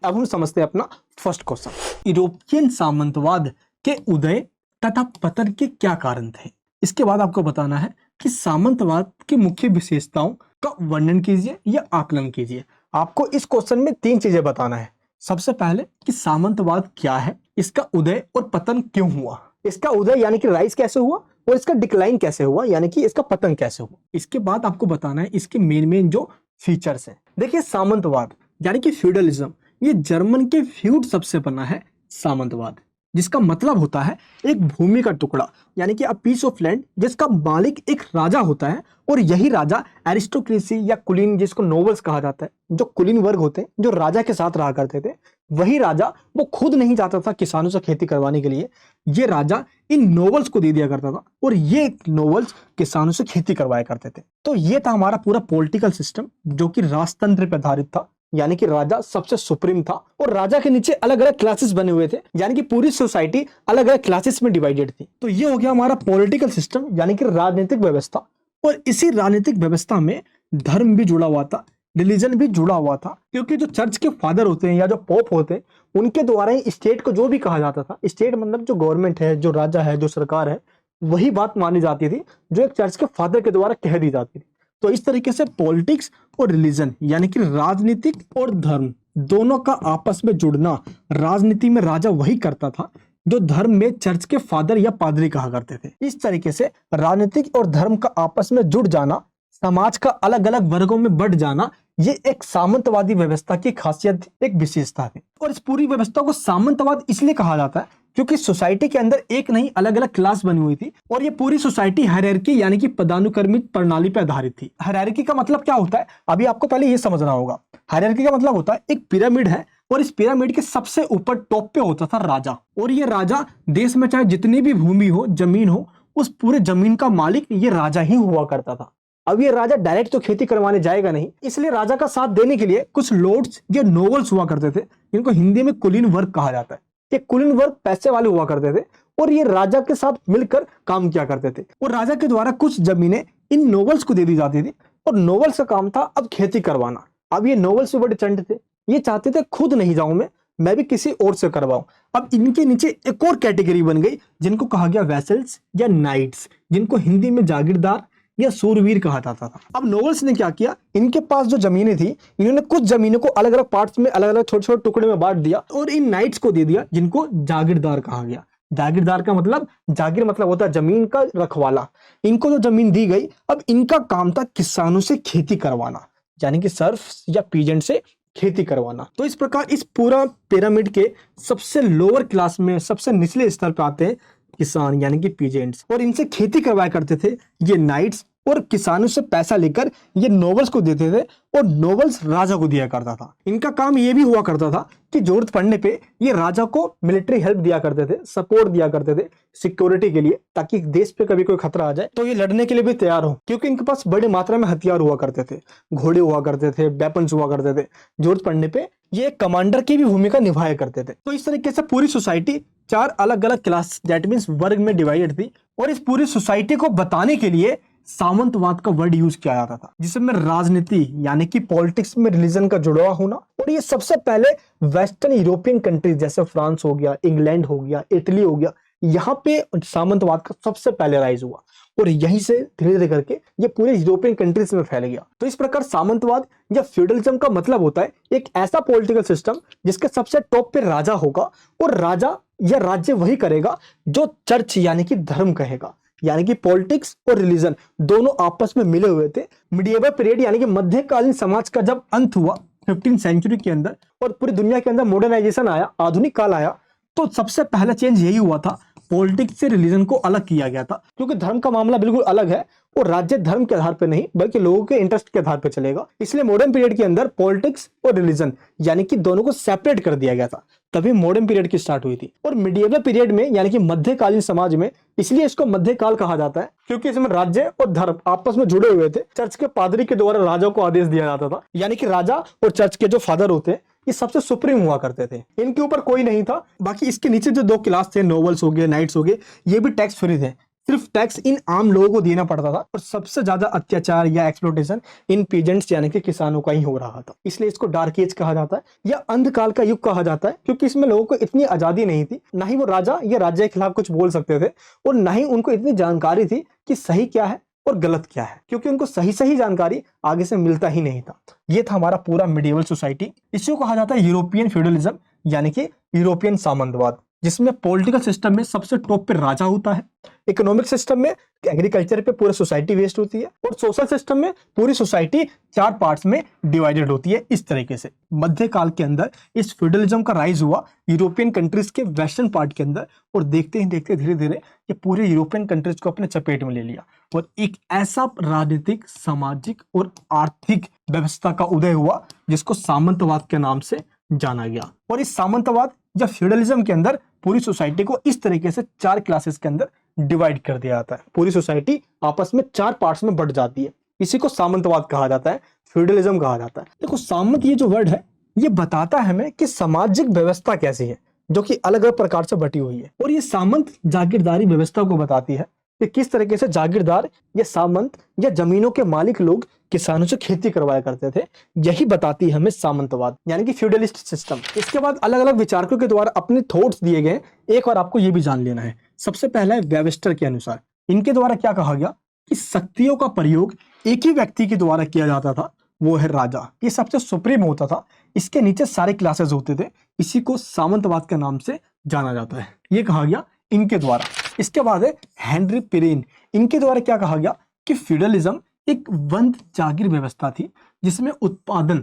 अब हम समझते हैं अपना फर्स्ट क्वेश्चन। यूरोपियन सामंतवाद के उदय तथा पतन के क्या कारण थे। इसके बाद आपको बताना है कि सामंतवाद की मुख्य विशेषताओं का वर्णन कीजिए या आकलन कीजिए। आपको इस क्वेश्चन में 3 चीजें बताना है। सबसे पहले कि सामंतवाद क्या है, इसका उदय और पतन क्यों हुआ, इसका उदय यानी कि राइज कैसे हुआ और इसका डिक्लाइन कैसे हुआ यानी कि इसका पतन कैसे हुआ। इसके बाद आपको बताना है इसके मेन जो फीचर्स हैं। देखिए सामंतवाद यानी कि फ्यूडलिज्म, ये जर्मन के फ्यूड सबसे बना है सामंतवाद, जिसका मतलब होता है एक भूमि का टुकड़ा यानी कि अ पीस ऑफ लैंड, जिसका मालिक एक राजा होता है और यही राजा एरिस्टोक्रेसी या कुलीन, जिसको नोबल्स कहा जाता है, जो कुलीन वर्ग होते हैं जो राजा के साथ रहा करते थे, वही राजा वो खुद नहीं जाता था किसानों से खेती करवाने के लिए, ये राजा इन नोबल्स को दे दिया करता था और ये नोबल्स किसानों से खेती करवाया करते थे। तो ये था हमारा पूरा पॉलिटिकल सिस्टम जो कि राजतंत्र पर आधारित था, यानी कि राजा सबसे सुप्रीम था और राजा के नीचे अलग अलग क्लासेस बने हुए थे, यानी कि पूरी सोसाइटी अलग अलग क्लासेस में डिवाइडेड थी। तो ये हो गया हमारा पॉलिटिकल सिस्टम यानी कि राजनीतिक व्यवस्था। और इसी राजनीतिक व्यवस्था में धर्म भी जुड़ा हुआ था, रिलीजन भी जुड़ा हुआ था, क्योंकि जो चर्च के फादर होते हैं या जो पोप होते हैं उनके द्वारा ही स्टेट को जो भी कहा जाता था, स्टेट मतलब जो गवर्नमेंट है, जो राजा है, जो सरकार है, वही बात मानी जाती थी जो एक चर्च के फादर के द्वारा कह दी जाती थी। तो इस तरीके से पॉलिटिक्स और रिलीजन यानी कि राजनीतिक और धर्म दोनों का आपस में जुड़ना, राजनीति में राजा वही करता था जो धर्म में चर्च के फादर या पादरी कहा करते थे। इस तरीके से राजनीतिक और धर्म का आपस में जुड़ जाना, समाज का अलग अलग वर्गों में बढ़ जाना, ये एक सामंतवादी व्यवस्था की खासियत, एक विशेषता थी। और इस पूरी व्यवस्था को सामंतवाद इसलिए कहा जाता है क्योंकि सोसाइटी के अंदर एक नहीं अलग अलग क्लास बनी हुई थी और ये पूरी सोसाइटी हायरार्की यानी कि पदानुक्रमित प्रणाली पर आधारित थी। हायरार्की का मतलब क्या होता है, अभी आपको पहले ये समझना होगा। हायरार्की का मतलब होता है एक पिरामिड है और इस पिरामिड के सबसे ऊपर टॉप पे होता था राजा, और ये राजा देश में चाहे जितनी भी भूमि हो, जमीन हो, उस पूरे जमीन का मालिक ये राजा ही हुआ करता था। अब ये राजा डायरेक्ट तो खेती करवाने जाएगा नहीं, इसलिए राजा का साथ देने के लिए कुछ लॉर्ड्स या नोबल्स हुआ करते थे, जिनको हिंदी में कुलीन वर्ग कहा जाता है। ये कुलीन वर्ग पैसे वाले हुआ करते थे और ये राजा के साथ मिलकर काम किया करते थे और राजा के द्वारा कुछ जमीनें इन नोबल्स को दे दी जाती थी और नोबल्स का काम था अब खेती करवाना। अब ये नोबल्स भी बड़े चंट थे, ये चाहते थे खुद नहीं जाऊं मैं भी किसी और से करवाऊं। अब इनके नीचे एक और कैटेगरी बन गई जिनको कहा गया वैसल्स या नाइट्स, जिनको हिंदी में जागीरदार या सूरवीर कहा जाता था। अब नोबल्स ने क्या किया, इनके पास जो जमीनें थी, इन्होंने कुछ जमीनों को अलग अलग पार्ट्स में, अलग अलग छोटे छोटे टुकड़े में बांट दिया और इन नाइट्स को दे दिया जिनको जागीरदार कहा गया। जागीरदार का मतलब, जागीर मतलब होता है जमीन का रखवाला। इनको जो जमीन दी गई, अब इनका काम था किसानों से खेती करवाना, यानी कि सर्फ या पीजेंट से खेती करवाना। तो इस प्रकार इस पूरा पिरामिड के सबसे लोअर क्लास में, सबसे निचले स्तर पर आते हैं किसान यानी कि पीजेंट्स, और इनसे खेती करवाया करते थे ये नाइट्स, और किसानों से पैसा लेकर ये नोबल्स को देते थे और नोबल्स राजा को दिया करता था। इनका काम ये भी हुआ करता था कि जरूरत पड़ने पे ये राजा को मिलिट्री हेल्प दिया करते थे, सपोर्ट दिया करते थे सिक्योरिटी के लिए, ताकि देश पे कभी कोई खतरा आ जाए तो ये लड़ने के लिए भी तैयार हो, क्योंकि इनके पास बड़ी मात्रा में हथियार हुआ करते थे, घोड़े हुआ करते थे, वेपन्स हुआ करते थे। जरूरत पड़ने पे ये कमांडर की भी भूमिका निभाया करते थे। तो इस तरीके से पूरी सोसाइटी 4 अलग अलग क्लास, दैट मीन्स वर्ग में डिवाइडेड थी, और इस पूरी सोसाइटी को बताने के लिए सामंतवाद का वर्ड यूज किया जाता था, जिसमें राजनीति यानी कि पॉलिटिक्स में रिलीजन का जुड़ा होना। और ये सबसे पहले वेस्टर्न यूरोपियन कंट्रीज जैसे फ्रांस हो गया, इंग्लैंड हो गया, इटली हो गया, यहाँ पे सामंतवाद का सबसे पहले राइज हुआ और यहीं से धीरे धीरे करके ये पूरे यूरोपियन कंट्रीज में फैल गया। तो इस प्रकार सामंतवाद या फ्यूडलिज्म का मतलब होता है एक ऐसा पॉलिटिकल सिस्टम जिसके सबसे टॉप पे राजा होगा और राजा या राज्य वही करेगा जो चर्च यानी कि धर्म कहेगा, यानी कि पॉलिटिक्स और रिलीजन दोनों आपस में मिले हुए थे। मिडिएवल पीरियड यानी कि मध्यकालीन समाज का जब अंत हुआ 15th सेंचुरी के अंदर और पूरी दुनिया के अंदर मॉडर्नाइजेशन आया, आधुनिक काल आया, तो सबसे पहला चेंज यही हुआ था, पॉलिटिक्स से रिलीजन को अलग किया गया था, क्योंकि धर्म का मामला बिल्कुल अलग है और राज्य धर्म के आधार पर नहीं बल्कि लोगों के इंटरेस्ट के आधार पर चलेगा। इसलिए मॉडर्न पीरियड के अंदर पॉलिटिक्स और रिलीजन यानी कि दोनों को सेपरेट कर दिया गया था, तभी मॉडर्न पीरियड की स्टार्ट हुई थी। और मिडिएवल पीरियड में यानी कि मध्यकालीन समाज में, इसलिए इसको मध्यकाल कहा जाता है क्योंकि इसमें राज्य और धर्म आपस में जुड़े हुए थे। चर्च के पादरी के द्वारा राजा को आदेश दिया जाता था, यानी कि राजा और चर्च के जो फादर होते हैं ये सबसे सुप्रीम हुआ करते थे, इनके ऊपर कोई नहीं था। बाकी इसके नीचे जो 2 क्लास थे, नोबल्स हो गए, नाइट्स हो गए, ये भी टैक्स फ्री थे, सिर्फ टैक्स इन आम लोगों को देना पड़ता था और सबसे ज्यादा अत्याचार या एक्सप्लोटेशन इन पीजेंट्स यानी कि किसानों का ही हो रहा था। इसलिए इसको डार्क एज कहा जाता है या अंधकाल का युग कहा जाता है, क्योंकि इसमें लोगों को इतनी आजादी नहीं थी, ना ही वो राजा या राज्य के खिलाफ कुछ बोल सकते थे और ना ही उनको इतनी जानकारी थी कि सही क्या है और गलत क्या है, क्योंकि उनको सही सही जानकारी आगे से मिलता ही नहीं था। ये था हमारा पूरा मिडिवल सोसाइटी। इसी को कहा जाता है यूरोपियन फ्यूडलिज्म यानी कि यूरोपियन सामंतवाद, जिसमें पॉलिटिकल सिस्टम में सबसे टॉप पे राजा होता है, इकोनॉमिक सिस्टम में एग्रीकल्चर पे पूरी सोसाइटी बेस्ड होती है और सोशल सिस्टम में पूरी सोसाइटी 4 पार्ट्स में डिवाइडेड होती है। इस तरीके से मध्यकाल के अंदर इस फ्यूडलिज्म का राइज हुआ यूरोपियन कंट्रीज के वेस्टर्न पार्ट के अंदर और देखते ही देखते धीरे धीरे ये पूरे यूरोपियन कंट्रीज को अपने चपेट में ले लिया और एक ऐसा राजनीतिक, सामाजिक और आर्थिक व्यवस्था का उदय हुआ जिसको सामंतवाद के नाम से जाना गया। और इस सामंतवाद या फ्यूडलिज्म के अंदर पूरी सोसाइटी को इस तरीके से 4 क्लासेस के अंदर डिवाइड कर दिया जाता है। पूरी सोसाइटी आपस में 4 पार्ट्स में बंट जाती है। इसी को सामंतवाद कहा जाता है, फ्यूडलिज्म कहा जाता है। देखो सामंत ये जो वर्ड है ये बताता है हमें कि सामाजिक व्यवस्था कैसी है जो कि अलग अलग प्रकार से बटी हुई है, और ये सामंत जागीरदारी व्यवस्था को बताती है कि किस तरीके से जागीरदार या सामंत या जमीनों के मालिक लोग किसानों से खेती करवाया करते थे। यही बताती है हमें सामंतवाद यानी कि फ्यूडलिस्ट सिस्टम। इसके बाद अलग अलग विचारकों के द्वारा अपने थॉट्स दिए गए। एक और आपको ये भी जान लेना है। सबसे पहला है वेबस्टर के अनुसार, इनके द्वारा क्या कहा गया कि शक्तियों का प्रयोग एक ही व्यक्ति के द्वारा किया जाता था, वो है राजा। ये सबसे सुप्रीम होता था, इसके नीचे सारे क्लासेस होते थे। इसी को सामंतवाद के नाम से जाना जाता है, ये कहा गया इनके द्वारा। इसके बाद है हेनरी पेरेन, इनके द्वारा क्या कहा गया कि फ्यूडलिज्म एक वंद जागीर व्यवस्था थी जिसमें उत्पादन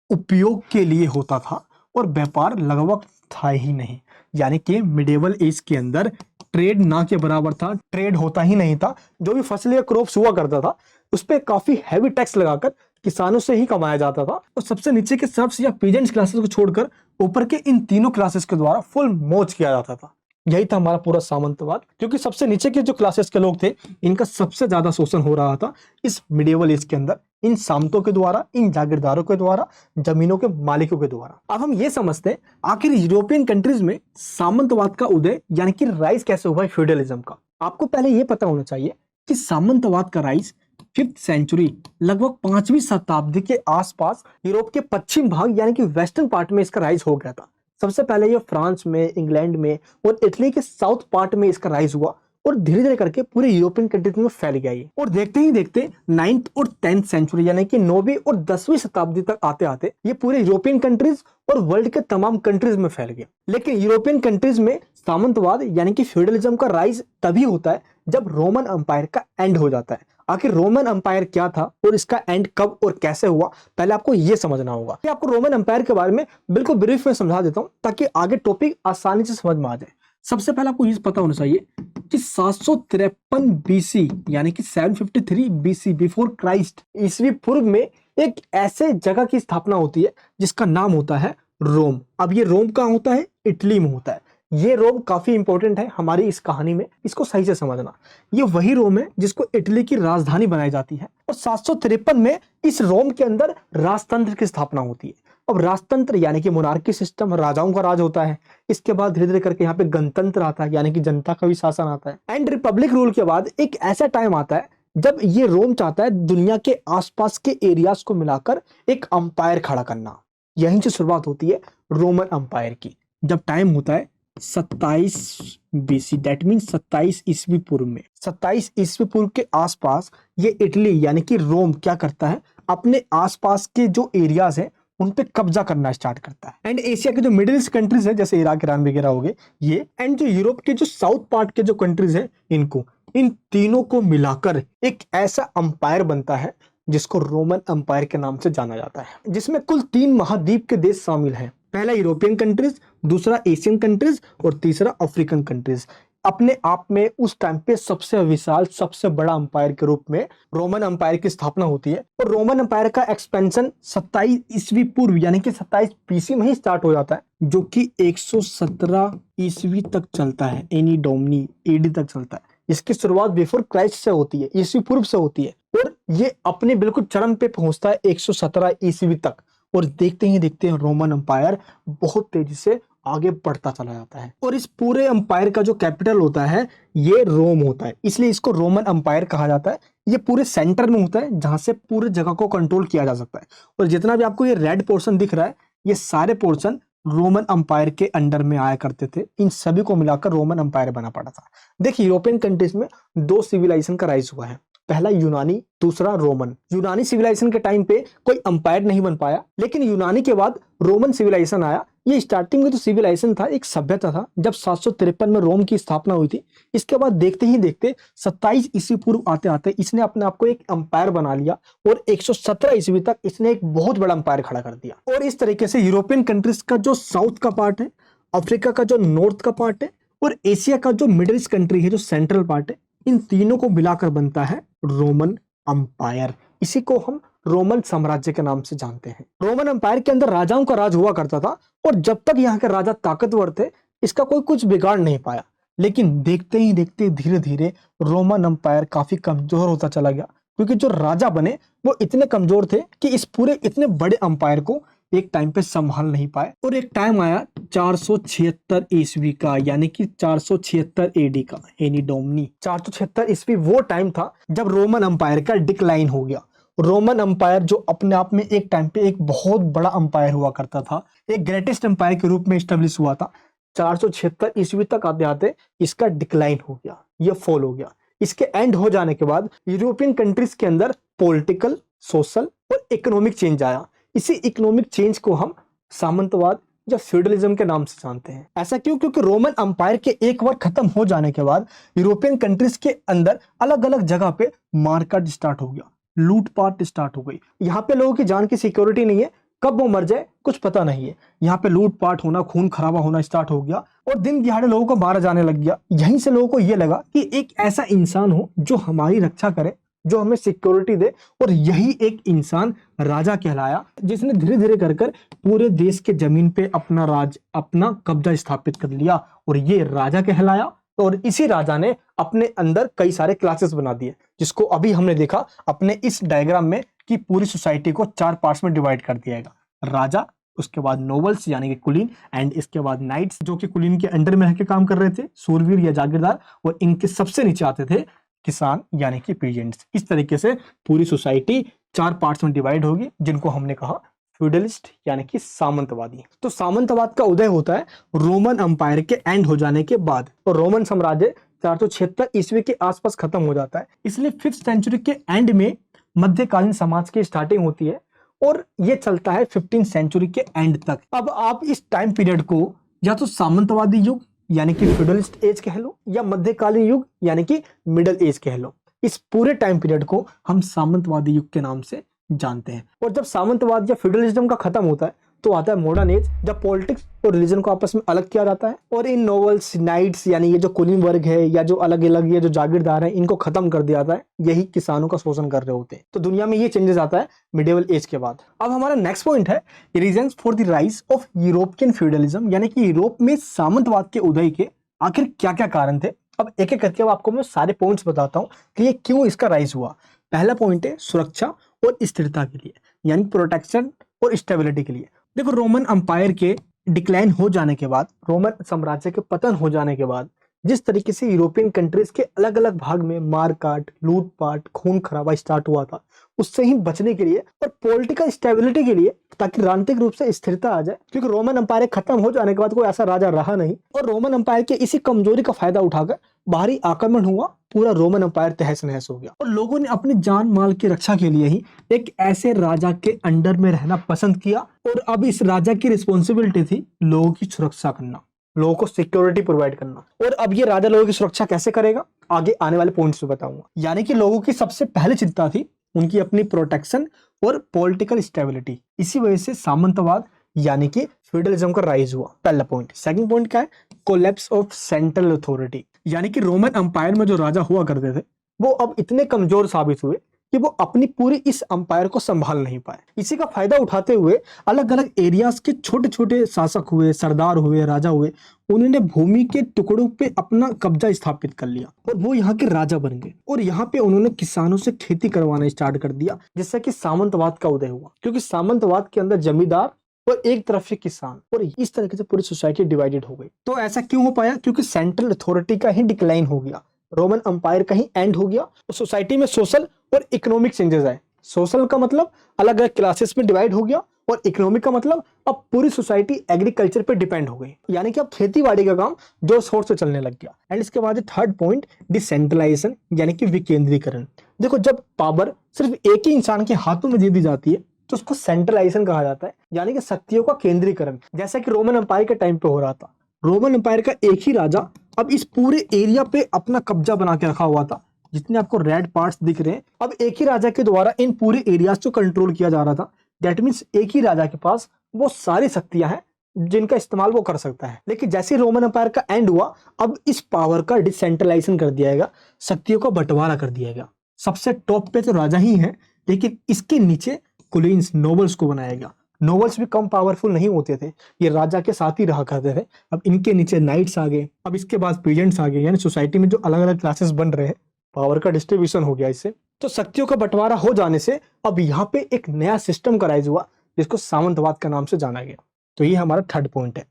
उपयोग के लिए होता था और व्यापार लगभग था ही नहीं। यानी कि मिडिवल एज के अंदर ट्रेड ना के बराबर था, ट्रेड होता ही नहीं था। जो भी फसल या क्रॉप्स हुआ करता था उस पर काफी हैवी टैक्स लगाकर किसानों से ही कमाया जाता था और सबसे नीचे के सर्व्स या पीजेंट्स क्लासेस को छोड़कर ऊपर के इन तीनों क्लासेस के द्वारा फुल मौज किया जाता था। यही था हमारा पूरा सामंतवाद, क्योंकि सबसे नीचे के जो क्लासेस के लोग थे इनका सबसे ज्यादा शोषण हो रहा था इस मिडिवल एज के अंदर, इन सामंतों के द्वारा, इन जागीरदारों के द्वारा, जमीनों के मालिकों के द्वारा। अब हम ये समझते हैं आखिर यूरोपियन कंट्रीज में सामंतवाद का उदय यानी कि राइज कैसे हुआ है फ्यूडलिज्म का। आपको पहले ये पता होना चाहिए कि सामंतवाद का राइज 5th सेंचुरी लगभग 5वीं शताब्दी के आसपास यूरोप के पश्चिम भाग यानी कि वेस्टर्न पार्ट में इसका राइज हो गया था। सबसे पहले ये फ्रांस में, इंग्लैंड में और इटली के साउथ पार्ट में इसका राइज हुआ और धीरे धीरे करके पूरे यूरोपियन कंट्रीज में फैल गया ये। और देखते ही देखते 9th और 10th सेंचुरी यानी कि 9वीं और 10वीं शताब्दी तक आते आते ये पूरे यूरोपियन कंट्रीज और वर्ल्ड के तमाम कंट्रीज में फैल गया। लेकिन यूरोपियन कंट्रीज में सामंतवाद यानी कि फ्यूडलिज्म का राइज तभी होता है जब रोमन एम्पायर का एंड हो जाता है। आखिर रोमन एम्पायर क्या था और इसका एंड कब और कैसे हुआ, पहले आपको यह समझना होगा। मैं आपको रोमन एम्पायर के बारे में बिल्कुल ब्रीफ में समझा देता हूं ताकि आगे टॉपिक आसानी से समझ में आ जाए। सबसे पहले आपको ये पता होना चाहिए कि 753 बीसी यानी कि 753 बीसी बिफोर क्राइस्ट ईसवी पूर्व में एक ऐसे जगह की स्थापना होती है जिसका नाम होता है रोम। अब ये रोम कहाँ होता है? इटली में होता है। ये रोम काफी इंपॉर्टेंट है हमारी इस कहानी में, इसको सही से समझना। ये वही रोम है जिसको इटली की राजधानी बनाई जाती है और 753 में इस रोम के अंदर राजतंत्र की स्थापना होती है। अब राजतंत्र यानी कि मोनार्की सिस्टम, राजाओं का राज होता है। इसके बाद धीरे धीरे करके यहाँ पे गणतंत्र आता है यानी कि जनता का भी शासन आता है। एंड रिपब्लिक रूल के बाद एक ऐसा टाइम आता है जब ये रोम चाहता है दुनिया के आसपास के एरियाज को मिलाकर एक अंपायर खड़ा करना। यहीं से शुरुआत होती है रोमन अंपायर की। जब टाइम होता है 27 बीसी, दैट मीन 27 ईस्वी पूर्व में, 27 ईस्वी पूर्व के आसपास ये इटली यानी कि रोम क्या करता है, अपने आसपास के जो एरियाज हैं उन पे कब्जा करना स्टार्ट करता है। एंड एशिया के जो मिडिल ईस्ट कंट्रीज है जैसे इराक, ईरान वगैरह हो गए ये, एंड जो यूरोप के जो साउथ पार्ट के जो कंट्रीज है इनको, इन तीनों को मिलाकर एक ऐसा अंपायर बनता है जिसको रोमन अंपायर के नाम से जाना जाता है, जिसमें कुल 3 महाद्वीप के देश शामिल हैं। पहला यूरोपियन कंट्रीज, दूसरा एशियन कंट्रीज और तीसरा अफ्रीकन कंट्रीज। अपने आप में उस टाइम पे सबसे विशाल, सबसे बड़ा अंपायर के रूप में रोमन अंपायर की स्थापना होती है। और रोमन अंपायर का एक्सपेंशन 27 ईस्वी पूर्व यानी कि 27 बीसी में ही स्टार्ट हो जाता है, जो कि 117 ईस्वी तक चलता है, एनी डोमिनी एडी तक चलता है। इसकी शुरुआत बिफोर क्राइस्ट से होती है, ईस्वी पूर्व से होती है, और ये अपने बिल्कुल चरम पे पहुंचता है 117 ईस्वी तक। और देखते ही देखते रोमन अंपायर बहुत तेजी से आगे बढ़ता चला जाता है। और इस पूरे अंपायर का जो कैपिटल होता है ये रोम होता है, इसलिए इसको रोमन अंपायर कहा जाता है। ये पूरे सेंटर में होता है जहां से पूरे जगह को कंट्रोल किया जा सकता है। और जितना भी आपको ये रेड पोर्शन दिख रहा है ये सारे पोर्शन रोमन अंपायर के अंडर में आया करते थे। इन सभी को मिलाकर रोमन अंपायर बना पड़ा था। देखिए यूरोपियन कंट्रीज में दो सिविलाइजेशन का राइज हुआ है, पहला यूनानी, दूसरा रोमन। यूनानी सिविलाइजेशन के टाइम पे कोई अंपायर नहीं बन पाया, लेकिन यूनानी के बाद रोमन सिविलाइजेशन आया। ये स्टार्टिंग में तो सिविलाइजेशन था, एक सभ्यता था। जब 753 में रोम की स्थापना हुई थी, इसके बाद देखते ही देखते 27 ईस्वी पूर्व आते आते इसने अपने आप को एक अंपायर बना लिया और 117 ईस्वी तक इसने एक बहुत बड़ा अंपायर खड़ा कर दिया। और इस तरीके से यूरोपियन कंट्रीज का जो साउथ का पार्ट है, अफ्रीका का जो नॉर्थ का पार्ट है और एशिया का जो मिडिल ईस्ट कंट्री है जो सेंट्रल पार्ट है, इन तीनों को मिलाकर बनता है रोमन अंपायर। इसी को हम रोमन साम्राज्य के नाम से जानते हैं। रोमन अंपायर के अंदर राजाओं का राज हुआ करता था और जब तक यहाँ के राजा ताकतवर थे इसका कोई कुछ बिगाड़ नहीं पाया। लेकिन देखते ही देखते धीरे धीरे रोमन अंपायर काफी कमजोर होता चला गया, क्योंकि जो राजा बने वो इतने कमजोर थे कि इस पूरे इतने बड़े अंपायर को एक टाइम पे संभाल नहीं पाए। और एक टाइम आया 476 ईस्वी का, यानी कि 476 एडी का, एनी डोमनी 476 ईस्वी वो टाइम था जब रोमन अंपायर का डिक्लाइन हो गया। रोमन अंपायर जो अपने आप में एक टाइम पे एक बहुत बड़ा अंपायर हुआ करता था, एक ग्रेटेस्ट अंपायर के रूप में स्टेब्लिश हुआ था, 476 ईस्वी तक आते आते इसका डिक्लाइन हो गया, ये फॉल हो गया। इसके एंड हो जाने के बाद यूरोपियन कंट्रीज के अंदर पॉलिटिकल, सोशल और इकोनॉमिक चेंज आया। इसी इकोनॉमिक चेंज को हम सामंतवाद या फ्यूडलिज्म के नाम से जानते हैं। ऐसा क्यों? क्योंकि रोमन अंपायर के एक बार खत्म हो जाने के बाद यूरोपियन कंट्रीज के अंदर अलग अलग जगह पे मारकाट स्टार्ट हो गया, लूटपाट स्टार्ट हो गई। यहाँ पे लोगों की जान की सिक्योरिटी नहीं है, कब वो मर जाए कुछ पता नहीं है। यहाँ पे लूटपाट होना, खून खराबा होना स्टार्ट हो गया और दिन दिहाड़े लोगों को मारा जाने लग गया। यहीं से लोगों को ये लगा कि एक ऐसा इंसान हो जो हमारी रक्षा करे, जो हमें सिक्योरिटी दे, और यही एक इंसान राजा कहलाया, जिसने धीरे धीरे कर कर पूरे देश के जमीन पे अपना राज, अपना कब्जा स्थापित कर लिया और ये राजा कहलाया। और इसी राजा ने अपने अंदर कई सारे क्लासेस बना दिए, जिसको अभी हमने देखा अपने इस डायग्राम में कि पूरी सोसाइटी को 4 पार्ट्स में डिवाइड कर दिया गया। राजा, उसके बाद नोबल्स यानी कि कुलीन, एंड इसके बाद नाइट्स जो कि कुलीन के अंडर में रहकर काम कर रहे थे, सूरवीर या जागीरदार, और इनके सबसे नीचे आते थे किसान यानी कि पीजेंट्स। इस तरीके से पूरी सोसाइटी 4 पार्ट्स में डिवाइड होगी, जिनको हमने कहा फ्यूडलिस्ट यानी कि सामंतवादी। तो सामंतवाद का उदय होता है रोमन अंपायर के एंड हो जाने के बाद, और रोमन साम्राज्य 476 ईस्वी के आसपास खत्म हो जाता है। इसलिए 5th सेंचुरी के एंड में मध्यकालीन समाज की स्टार्टिंग होती है और ये चलता है 15th सेंचुरी के एंड तक। अब आप इस टाइम पीरियड को या तो सामंतवादी युग यानी कि फ्यूडलिस्ट एज कह लो, या मध्यकालीन युग यानी कि मिडिल एज कह लो। इस पूरे टाइम पीरियड को हम सामंतवादी युग के नाम से जानते हैं। और जब सामंतवाद या फ्यूडलिज्म का खत्म होता है तो आता है मॉडर्न एज, जब पॉलिटिक्स और रिलीजन को आपस में अलग किया जाता है और इन नोबल्स, नाइट्स यानी ये जो कुलीन वर्ग है या जो अलग अलग ये जो जागीरदार है, इनको खत्म कर दिया जाता है। यही किसानों का शोषण कर रहे होते हैं। तो दुनिया में ये चेंजेस आता है मिडिवल एज के बाद। अब हमारा नेक्स्ट पॉइंट है reasons for the rise of European feudalism, यानी कि यूरोप में सामंतवाद के उदय के आखिर क्या क्या कारण थे। अब एक एक करके आपको मैं सारे पॉइंट्स बताता हूं कि ये क्यों इसका राइज हुआ। पहला पॉइंट है सुरक्षा और स्थिरता के लिए, यानी प्रोटेक्शन और स्टेबिलिटी के लिए। देखो, रोमन अंपायर के डिक्लाइन हो जाने के बाद, रोमन साम्राज्य के पतन हो जाने के बाद, जिस तरीके से यूरोपियन कंट्रीज के अलग अलग भाग में मारकाट, लूटपाट, खून खराबा स्टार्ट हुआ था, उससे ही बचने के लिए और पॉलिटिकल स्टेबिलिटी के लिए, ताकि राजनीतिक रूप से स्थिरता आ जाए, क्योंकि रोमन अंपायर खत्म हो जाने के बाद कोई ऐसा राजा रहा नहीं और रोमन अंपायर के इसी कमजोरी का फायदा उठाकर बाहरी आक्रमण हुआ, पूरा रोमन अंपायर तहस नहस हो गया और लोगों ने अपनी जान माल की रक्षा के लिए ही एक ऐसे राजा के अंडर में रहना पसंद किया। और अब इस राजा की रिस्पॉन्सिबिलिटी थी लोगों की सुरक्षा करना, लोगों को सिक्योरिटी प्रोवाइड करना। और अब ये राजा लोगों की सुरक्षा कैसे करेगा, आगे आने वाले पॉइंट्स में बताऊंगा। यानी कि लोगों की सबसे पहली चिंता थी उनकी अपनी प्रोटेक्शन और पॉलिटिकल स्टेबिलिटी। इसी वजह से सामंतवाद यानी कि फ्यूडलिज्म का राइज हुआ, पहला पॉइंट। सेकंड पॉइंट क्या है? कोलैप्स ऑफ सेंट्रल अथॉरिटी, यानी कि रोमन अंपायर में जो राजा हुआ करते थे वो अब इतने कमजोर साबित हुए कि वो अपनी पूरी इस अंपायर को संभाल नहीं पाए। इसी का फायदा उठाते हुए अलग अलग एरियाज के छोटे छोटे शासक हुए, सरदार हुए, राजा हुए, उन्होंने भूमि के टुकड़ों पे अपना कब्जा स्थापित कर लिया और वो यहाँ के राजा बन गए। और यहाँ पे उन्होंने किसानों से खेती करवाना स्टार्ट कर दिया, जिससे कि सामंतवाद का उदय हुआ। क्योंकि सामंतवाद के अंदर जमींदार और एक तरफ से किसान, और इस तरीके से पूरी सोसाइटी डिवाइडेड हो गई। तो ऐसा क्यों हो पाया? क्योंकि सेंट्रल अथॉरिटी का ही डिक्लाइन हो गया, रोमन अंपायर का ही एंड हो गया, तो सोसाइटी में सोशल और इकोनॉमिक चेंजेस आए। सोशल का मतलब अलग अलग क्लासेस में डिवाइड हो गया, और इकोनॉमिक का मतलब अब पूरी सोसाइटी एग्रीकल्चर पे डिपेंड हो गई, यानी कि अब खेती बाड़ी का काम जोर शोर से चलने लग गया। एंड इसके बाद थर्ड पॉइंट, डिसेंट्रलाइजेशन यानी कि विकेंद्रीकरण। देखो, जब पावर सिर्फ एक ही इंसान के हाथों में दे दी जाती है तो उसको सेंट्रलाइजेशन कहा जाता है, यानी कि शक्तियों का केंद्रीकरण, जैसा कि रोमन एम्पायर के टाइम पे हो रहा था। रोमन एम्पायर का एक ही राजा अब इस पूरे एरिया पे अपना कब्जा बना के रखा हुआ था। जितने आपको रेड पार्ट्स दिख रहे हैं, अब एक ही राजा के द्वारा इन पूरे एरियाज को कंट्रोल किया जा रहा था। दैट मीन्स एक ही राजा के पास वो सारी शक्तियां हैं जिनका इस्तेमाल वो कर सकता है। लेकिन जैसे रोमन एम्पायर का एंड हुआ, अब इस पावर का डिसेंट्रलाइजेशन कर दिया गया, शक्तियों का बंटवारा कर दिया गया। सबसे टॉप पे तो राजा ही है, लेकिन इसके नीचे कुलीन्स, नोबल्स को बनाया गया। नोबल्स भी कम पावरफुल नहीं होते थे, ये राजा के साथ ही रहा करते थे। अब इनके नीचे नाइट्स आ गए, अब इसके बाद पीजेंट्स आ गए, यानी सोसाइटी में जो अलग अलग क्लासेस बन रहे हैं, पावर का डिस्ट्रीब्यूशन हो गया इससे। तो शक्तियों का बंटवारा हो जाने से अब यहाँ पे एक नया सिस्टम का राइज हुआ, जिसको सामंतवाद का नाम से जाना गया। तो ये हमारा थर्ड पॉइंट है।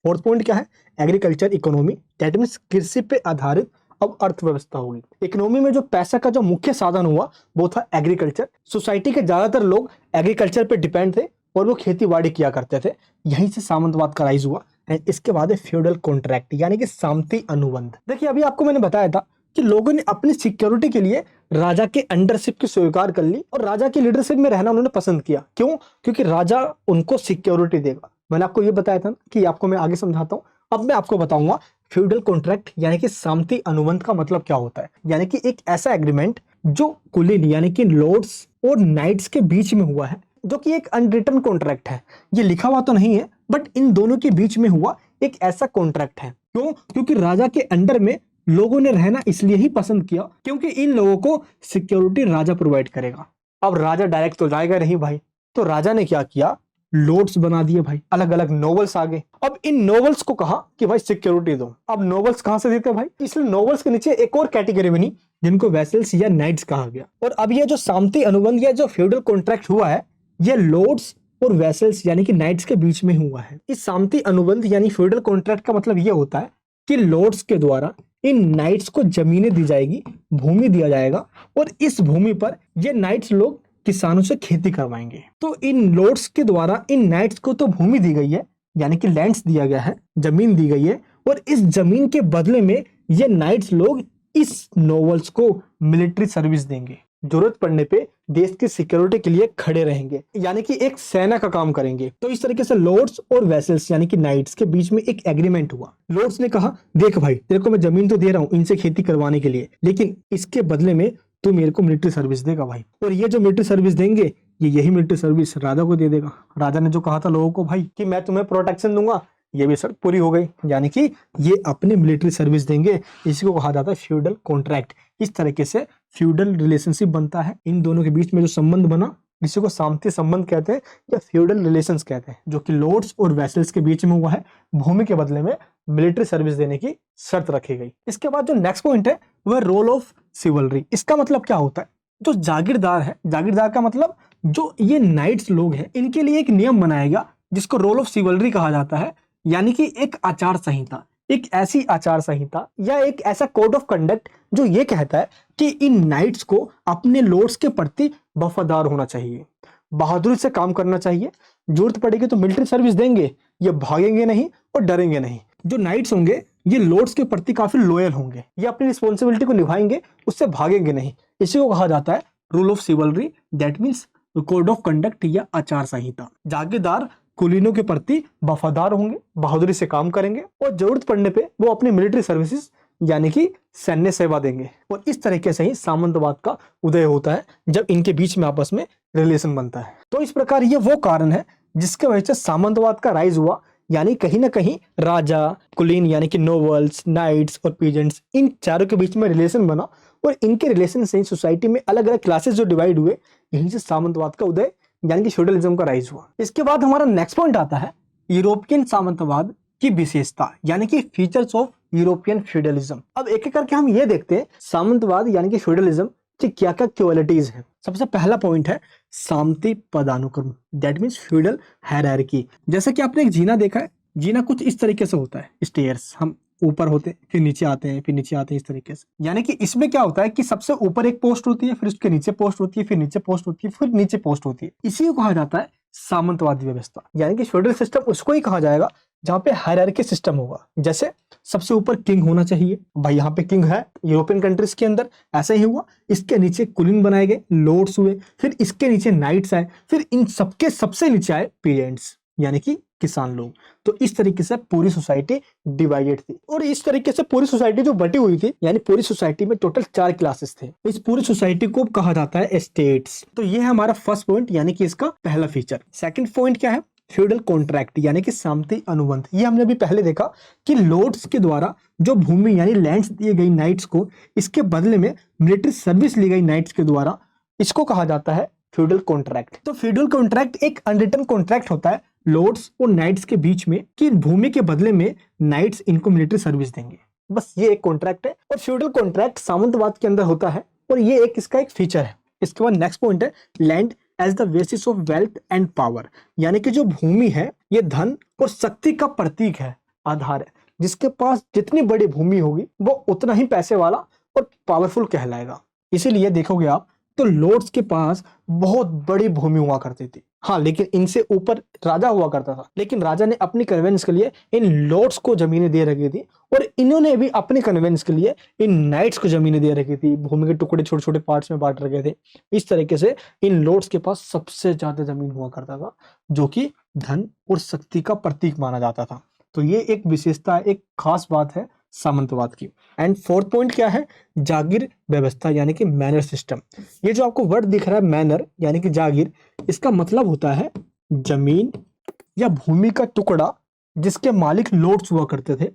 फोर्थ पॉइंट क्या है? एग्रीकल्चर इकोनॉमी, दैट मीन्स कृषि पे आधारित अब अर्थव्यवस्था होगी। इकोनॉमी में जो पैसा का जो मुख्य साधन हुआ वो था एग्रीकल्चर। सोसाइटी के ज्यादातर लोग एग्रीकल्चर पे डिपेंड थे और वो खेती बाड़ी किया करते थे। यहीं से सामंतवाद का राइज हुआ। एंड इसके बाद है फ्यूडल कॉन्ट्रैक्ट, यानी कि सामंती अनुबंध। देखिए, अभी आपको मैंने बताया था कि लोगों ने अपनी सिक्योरिटी के लिए राजा के अंडरशिप की स्वीकार कर ली और राजा की लीडरशिप में रहना उन्होंने पसंद किया। क्यों? क्योंकि राजा उनको सिक्योरिटी देगा। मैंने आपको ये बताया था कि आपको मैं आगे समझाता हूँ। अब मैं आपको बताऊंगा फ्यूडल कॉन्ट्रैक्ट यानी कि सामंती अनुबंध का मतलब क्या होता है। यानी कि एक ऐसा एग्रीमेंट जो कुलीन यानी कि लॉर्ड्स और नाइट्स के बीच में हुआ है, जो कि एक अनरिटन कॉन्ट्रैक्ट है। ये लिखा हुआ तो नहीं है, बट इन दोनों के बीच में हुआ एक ऐसा कॉन्ट्रैक्ट है। क्यों? क्योंकि राजा के अंडर में लोगों ने रहना इसलिए ही पसंद किया क्योंकि इन लोगों को सिक्योरिटी राजा प्रोवाइड करेगा। अब राजा डायरेक्ट तो जाएगा नहीं भाई, तो राजा ने क्या किया? लॉर्ड्स बना दिए भाई, अलग अलग नोबल्स आ गए। अब इन नोबल्स को कहा कि भाई सिक्योरिटी दो। अब नोबल्स कहां से देते भाई? इसलिए नोबल्स के नीचे एक और कैटेगरी बनी जिनको वैसल्स या नाइट्स कहा गया। और अब ये जो सामंती अनुबंध या जो फ्यूडल कॉन्ट्रैक्ट हुआ है, ये लॉर्ड्स और वैसल्स यानी कि नाइट्स के बीच में हुआ है। इस सामंती अनुबंध यानी फ्यूडल कॉन्ट्रैक्ट का मतलब ये होता है कि लॉर्ड्स के द्वारा इन नाइट्स को जमीनें दी जाएगी, भूमि दिया जाएगा, और इस भूमि पर ये नाइट्स लोग किसानों से खेती करवाएंगे। तो इन लॉर्ड्स के द्वारा इन नाइट्स को तो भूमि दी गई है, यानी कि लैंड्स दिया गया है, जमीन दी गई है, और इस जमीन के बदले में ये नाइट्स लोग इस नोबल्स को मिलिट्री सर्विस देंगे। जरूरत पड़ने पे देश की सिक्योरिटी के लिए खड़े रहेंगे, यानी कि एक सेना का काम करेंगे। तो इस तरीके से लॉर्ड्स और वेसल्स यानी कि नाइट्स के बीच में एक एग्रीमेंट हुआ। लॉर्ड्स ने कहा, देख भाई, तेरे को मैं जमीन तो दे रहा हूँ इनसे खेती करवाने के लिए, लेकिन इसके बदले में तू मेरे को मिलिट्री सर्विस देगा भाई। और ये जो मिलिट्री सर्विस देंगे, यही मिलिट्री सर्विस राजा को दे देगा। राजा ने जो कहा था लोगों को भाई कि मैं तुम्हें प्रोटेक्शन दूंगा, ये भी शर्त पूरी हो गई, यानी कि ये अपने मिलिट्री सर्विस देंगे। इसी को कहा जाता है फ्यूडल कॉन्ट्रैक्ट। इस तरीके से फ्यूडल रिलेशनशिप बनता है। इन दोनों के बीच में जो संबंध बना, इसी को सामंती संबंध कहते हैं या फ्यूडल रिलेशंस कहते हैं, जो कि लॉर्ड्स और वैसल्स के बीच में हुआ है। भूमि के बदले में मिलिट्री सर्विस देने की शर्त रखी गई। इसके बाद जो नेक्स्ट पॉइंट है वह रोल ऑफ सिवलरी। इसका मतलब क्या होता है? जो जागीरदार है, जागीरदार का मतलब जो ये नाइट्स लोग हैं, इनके लिए एक नियम बनाया गया जिसको रोल ऑफ सिवलरी कहा जाता है, यानी कि एक आचार संहिता, एक ऐसी आचार संहिता या एक ऐसा कोड ऑफ कंडक्ट जो ये कहता है कि इन नाइट्स को अपने लॉर्ड्स के प्रति वफादार होना चाहिए, बहादुरी से काम करना चाहिए। जरूरत पड़ेगी तो मिलिट्री सर्विस देंगे, ये भागेंगे नहीं और डरेंगे नहीं। जो नाइट्स होंगे ये लॉर्ड्स के प्रति काफी लॉयल होंगे, ये अपनी रिस्पॉन्सिबिलिटी को निभाएंगे, उससे भागेंगे नहीं। इसी को कहा जाता है rule of chivalry, that means code of conduct या आचार संहिता। जागीरदार कुलीनों के प्रति वफादार होंगे, बहादुरी से काम करेंगे, और जरूरत पड़ने पे वो अपनी मिलिट्री सर्विसेज यानी कि सैन्य सेवा देंगे। और इस तरीके से ही सामंतवाद का उदय होता है, जब इनके बीच में आपस में रिलेशन बनता है। तो इस प्रकार ये वो कारण है जिसके वजह से सामंतवाद का राइज हुआ, यानी कहीं ना कहीं राजा, कुलीन यानी कि नोबल्स, नाइट्स और पीजेंट्स, इन चारों के बीच में रिलेशन बना, और इनके रिलेशन से सोसाइटी में अलग अलग क्लासेस जो डिवाइड हुए, यहीं से सामंतवाद का उदय यानी कि फ्यूडलिज्म का राइज हुआ। इसके बाद हमारा नेक्स्ट पॉइंट आता है यूरोपियन सामंतवाद की विशेषता, यानी कि फीचर्स ऑफ यूरोपियन फ्यूडलिज्म। अब एक एक करके हम ये देखते हैं सामंतवाद यानी कि फ्यूडलिज्म कि क्या क्या क्वालिटीज हैं। सबसे पहला पॉइंट है सामंती पदानुक्रम, दैट मीन्स फ्यूडल हायरार्की। जैसे कि आपने एक जीना देखा है, जीना कुछ इस तरीके से होता है, स्टेयर्स, हम ऊपर होते हैं फिर नीचे आते हैं फिर नीचे आते हैं इस तरीके से। यानी कि इसमें क्या होता है कि सबसे ऊपर एक पोस्ट होती है, फिर उसके नीचे पोस्ट होती है, फिर नीचे पोस्ट होती है, फिर नीचे पोस्ट होती है। इसी को कहा जाता है सामंतवादी व्यवस्था। यानी कि फ्यूडल सिस्टम उसको ही कहा जाएगा जहां पे हायरार्की सिस्टम होगा। जैसे सबसे ऊपर किंग होना चाहिए, भाई यहाँ पे किंग है यूरोपियन कंट्रीज के अंदर, ऐसा ही हुआ। इसके नीचे कुलीन बनाए गए, लॉर्ड्स हुए, फिर इसके नीचे नाइट्स आए, फिर इन सबके सबसे नीचे आए पीजेंट्स यानी कि किसान लोग। तो इस तरीके से पूरी सोसाइटी डिवाइडेड थी, और इस तरीके से पूरी सोसाइटी जो बटी हुई थी, यानी पूरी सोसाइटी में टोटल 4 क्लासेस थे। इस पूरी सोसाइटी को कहा जाता है स्टेट्स। तो ये है हमारा फर्स्ट पॉइंट, यानी कि इसका पहला फीचर। सेकंड पॉइंट क्या है? फ्यूडल कॉन्ट्रैक्ट, यानी कि सामंती अनुबंध। ये हमने अभी पहले देखा कि लॉर्ड्स के द्वारा जो भूमि यानी लैंड्स दिए गई नाइट्स को, इसके बदले में मिलिट्री सर्विस ली गई नाइट्स के द्वारा, इसको कहा जाता है फ्यूडल कॉन्ट्रैक्ट। तो फ्यूडल कॉन्ट्रैक्ट एक अनरिटन कॉन्ट्रैक्ट होता है लॉर्ड्स और नाइट्स के बीच में कि भूमि के बदले में नाइट्स इनको मिलिट्री सर्विस देंगे। बस ये एक कॉन्ट्रैक्ट है, और फ्यूडल कॉन्ट्रैक्ट सामंतवाद के अंदर होता है, और ये एक इसका एक फीचर है। इसके बाद नेक्स्ट पॉइंट है land as the basis of wealth and power, यानी कि जो भूमि है ये धन और शक्ति का प्रतीक है, आधार है। जिसके पास जितनी बड़ी भूमि होगी वो उतना ही पैसे वाला और पावरफुल कहलाएगा। इसीलिए देखोगे आप तो लॉर्ड्स के पास बहुत बड़ी भूमि हुआ करती थी। हाँ, लेकिन इनसे ऊपर राजा हुआ करता था, लेकिन राजा ने अपनी कन्वेंस के लिए इन लॉर्ड्स को जमीनें दे रखी थी, और इन्होंने भी अपनी कन्वेंस के लिए इन नाइट्स को जमीनें दे रखी थी। भूमि के टुकड़े छोटे छोटे पार्ट्स में बांट रखे थे। इस तरीके से इन लॉर्ड्स के पास सबसे ज्यादा जमीन हुआ करता था, जो कि धन और शक्ति का प्रतीक माना जाता था। तो ये एक विशेषता, एक खास बात है सामंतवाद की। एंड फोर्थ पॉइंट क्या है? जागीर व्यवस्था, यानी कि मैनर सिस्टम। ये जो आपको वर्ड दिख रहा है मैनर यानी कि जागीर, इसका मतलब होता है जमीन या भूमि का टुकड़ा जिसके मालिक लॉर्ड्स हुआ करते थे,